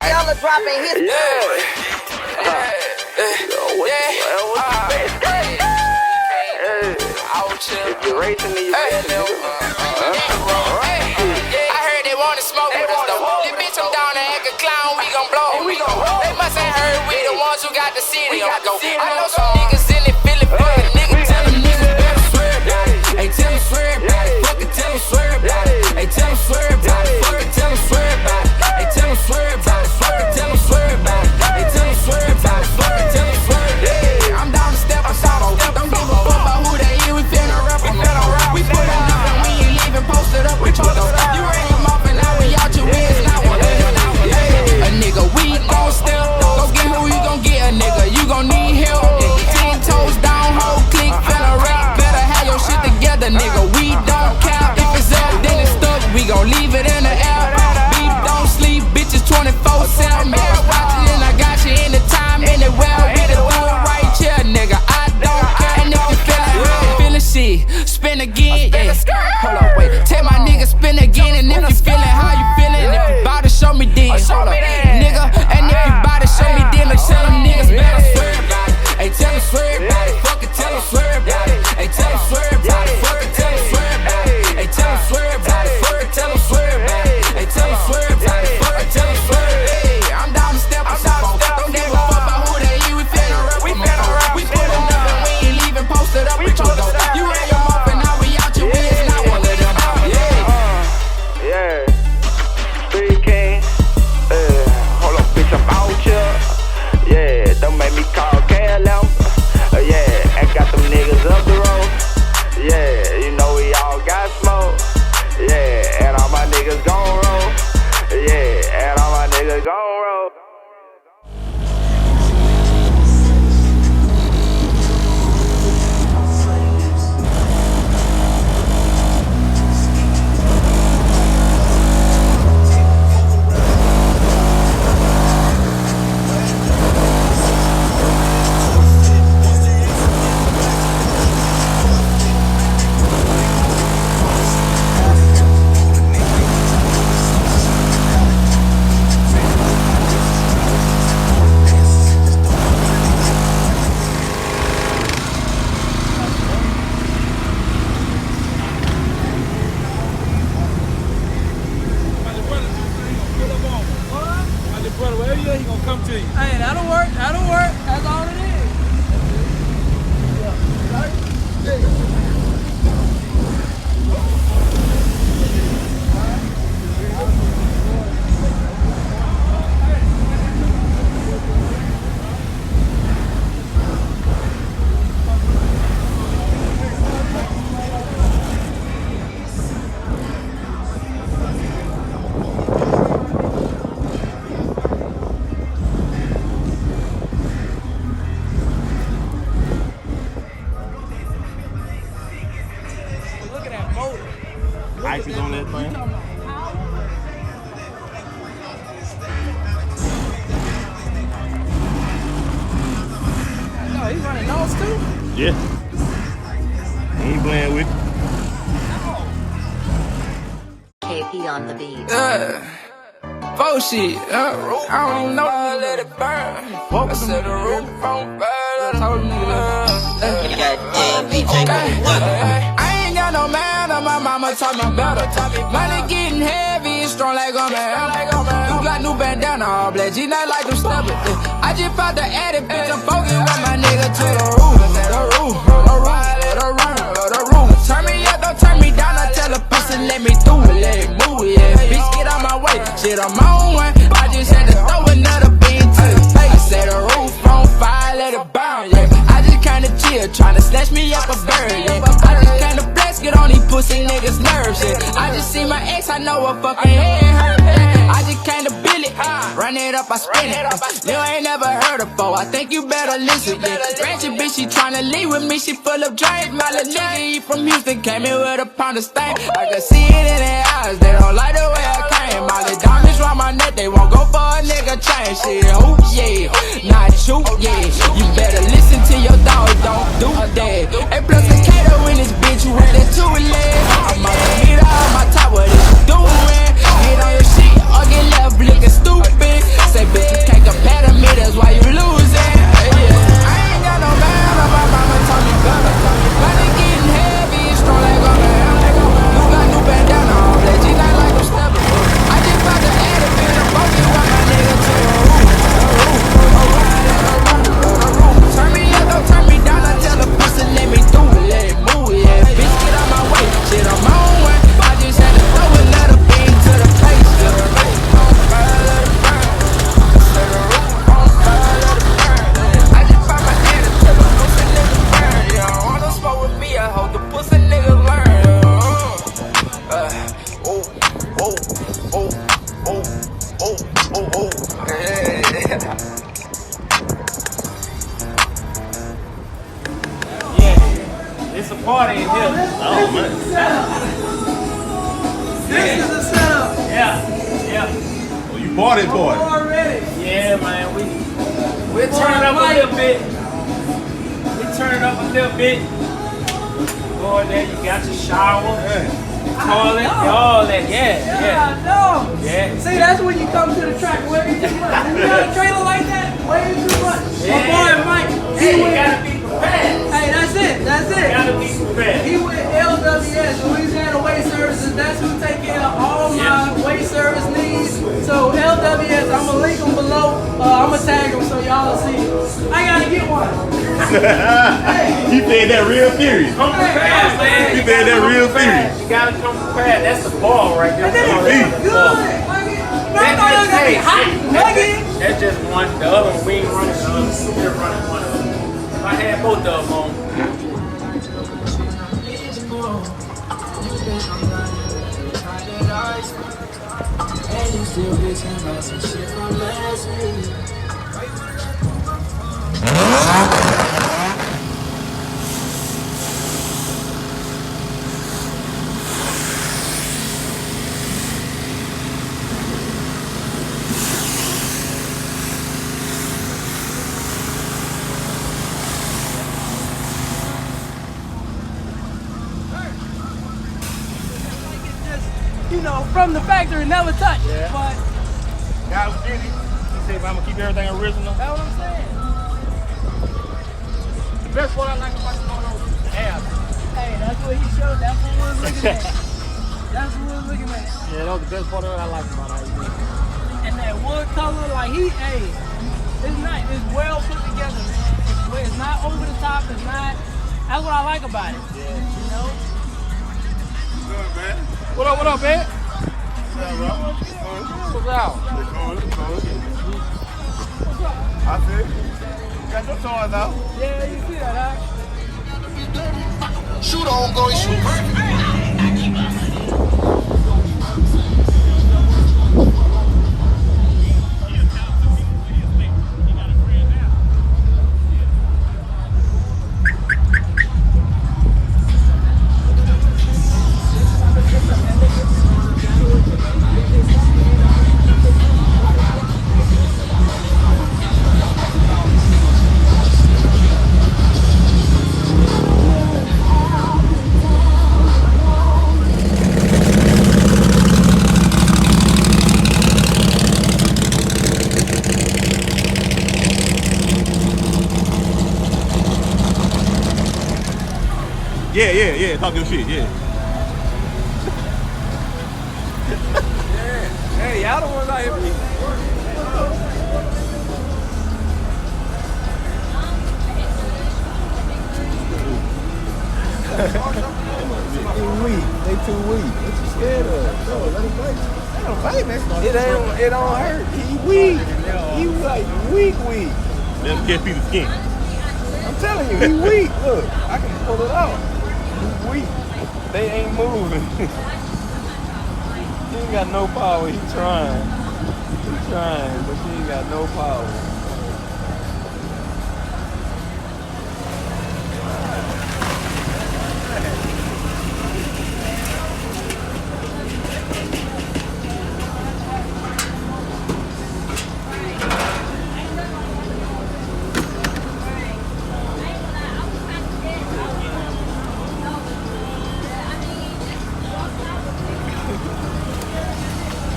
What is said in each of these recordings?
Yellow dropping his If you're racing, then you're racing. I heard they wanna smoke with us though. This bitch, I'm down there act a clown, we gon' blow. They must ain't heard we the ones who got the city on go. I know some niggas in it feeling fucking nigga. Tell them niggas better swear about it. Hey, tell them swear about it. Fucking tell them swear about it. Hey, tell them swear about it. Fucking tell them swear about it. Hey, tell them swear about it. Fucking tell them swear about it. Hey, tell them swear about it. Fucking tell them swear about it. I'm down to step aside. Don't give a fuck about who they is. We finna rap on them. We put it up and we ain't leaving. Posted up with you though. You ran him off and now we out your wins. Not one of them. A nigga, we gon' step. Go get who you gon' get a nigga. You gon' need help. 10 toes down, whole click, finna rap. Better have your shit together, nigga. We don't cap. If it's up, then it's stuck. We gon' leave it in the air. Beef don't sleep, bitches 24/7. Man, watching and I got you anytime, anywhere. We the do it right here, nigga. I don't care. And if you feelin' shit, spin again, yeah. Hold up, wait. Tell my nigga spin again. And if you feelin' how you feelin', and if you bout to show me then, hold up, nigga. And if you bout to show me then, like tell them niggas better swear about it. Hey, tell them swear about it. Fucking tell them swear about it. Hey, tell them swear about it. Fucking tell them swear about it. Hey, tell them swear about it. Fucking tell them swear about it. Hey, tell them swear about it. Fucking tell them swear. Hey, I'm down to step aside. Don't give a fuck about who they is. We finna rap. We put them up and we ain't leaving. Posted up with you though. You ran your mouth and now we out your wins. Not one of them. Yeah. Street King. Hold up, bitch, I'm out here. Yeah, don't make me call KLM. Yeah, I got them niggas up the road. Yeah, you know we all got smoke. Yeah, and all my niggas gon' roll. Yeah, and all my niggas gon' roll. He gonna come to you. Hey, that'll work. That's all it is. Ice is on that thing. No, he's running nose too? Yeah. He ain't playing with KP on the beat. Fuck shit. I don't even know. Let it burn. I said the roof on fire. I told I ain't got no man. My mama taught me better. Money getting heavy, it's strong like a man. New black, new bandana, all black. G not like them steppers. I just found the attic, bitch. I'm focused with my nigga to the roof. The roof. Turn me up, don't turn me down. I tell a person, let me through, let it move, yeah. Bitch, get out my way. Shit, I'm on one. I just had to throw another beat to the face. I said the roof on fire, let it burn, yeah. I just kinda chill, tryna snatch me up a bird, yeah. I just kinda blessed, get on these pussy niggas' nerves, yeah. I just see my ex, I know what fucking head hurt, yeah. I just kinda bill it, run it up, I spin it. You ain't never heard her before, I think you better listen, yeah. Ratchet bitch, she tryna leave with me, she full of drink. My little nigga, he from Houston, came in with a pound of stank. I can see it in their eyes, they don't like the way I came. My little diamonds round my neck, they won't go for a nigga chain. Shit, oh yeah, not you, yeah. You better listen to your dog, don't do that. And plus a Kato in this bitch, you with that 2 leg. I'm on the meter on my top, what is you doing? Get on your shit or get left looking stupid. Say It's a party in here. Oh, man. This is a setup. Yeah. Oh, you bought it, boy. Already. Yeah, man. We'll turn it up a little bit. Go in there, you got your shower, toilet, all that. Yeah. No. Yeah. See, that's when you come to the track way too much. When you got a trailer like that, way too much. My boy Mike, Hey, you gotta be prepared. hey, that's it. You gotta be prepared. He with LWS, Louisiana Waste Services. That's who take care of all my waste service needs. So LWS, I'm gonna link them below. I'm gonna tag them so y'all see it. I gotta get one. You said that real serious. Come prepared, man. You said that real serious. You gotta come prepared. That's the ball right there. And then it's good. That's just one. The other one, we ain't running the other one. We're running one of them. If I had both of them on. And you still bitching about some shit from last week. You know, from the factory, never touched. Yeah. But Guy was busy. He said if I'm gonna keep everything original. that's what I'm saying. The best part I like about the photo is the abs. Hey, that's what he showed. That's what we was looking at. That's what we was looking at. Yeah, that was the best part of it I like about how you do it. And that wood color, like it's not, it's well put together, man. It's not over the top. It's not. That's what I like about it. Yeah. You know. Good, man. What up, man? What's up, bro? What's out? I see. Got your toys out. Yeah, you see that, huh? Shoot on, go shoot. Yeah. Talk your shit, yeah. Hey, y'all the ones out here. They too weak. What you scared of? No, let him fight. Let him fight, man. It don't hurt. He weak. He like weak. Let him get a piece of skin. I'm telling you, he weak. Look, I can pull it out. He weak. They ain't moving. He ain't got no power. He trying. But he ain't got no power.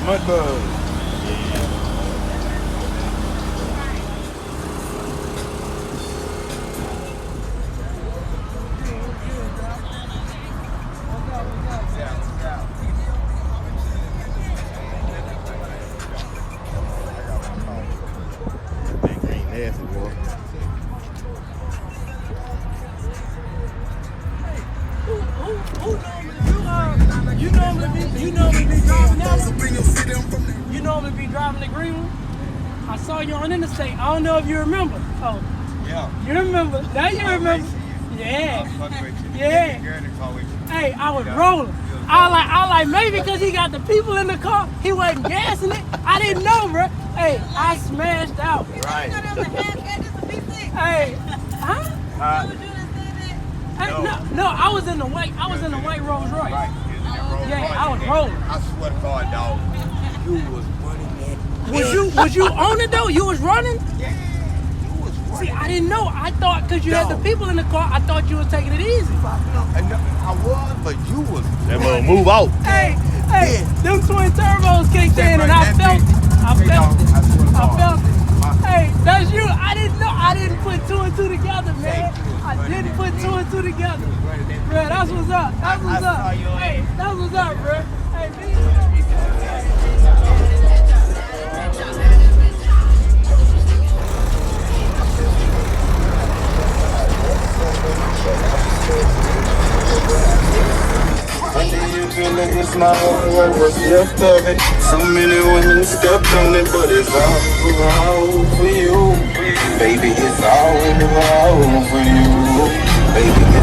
Mudbug. Ain't nasty, boy. You normally be driving that one? You normally be driving the green one? I saw you on interstate. I don't know if you remember. Oh, Yeah. you remember? Now you remember? Yeah. Yeah. Hey, I was rolling. I was like maybe because he got the people in the car, he wasn't gassing it. I didn't know, bro. Hey, I smashed out. Right. Hey, huh? Hey, no, I was in the white Rolls Royce. Right. Yeah, I was rolling. I swear to God, dog. You was running that. Was you on it though? You was running? Yeah. You was running. See, I didn't know. I thought because you had the people in the car, I thought you was taking it easy. I was, but you was. That mother move out. Hey, them twin turbos kicked in and I felt it. I felt it. Hey, that's you. I didn't know. I didn't put two and two together, man. I didn't put two and two together. Bro, that's what's up. That's what's up. Hey, that's what's up, bro. Hey, man. It's my own what was left of it. So many women stepped on it, but it's all for you. Baby, it's all for you. Baby,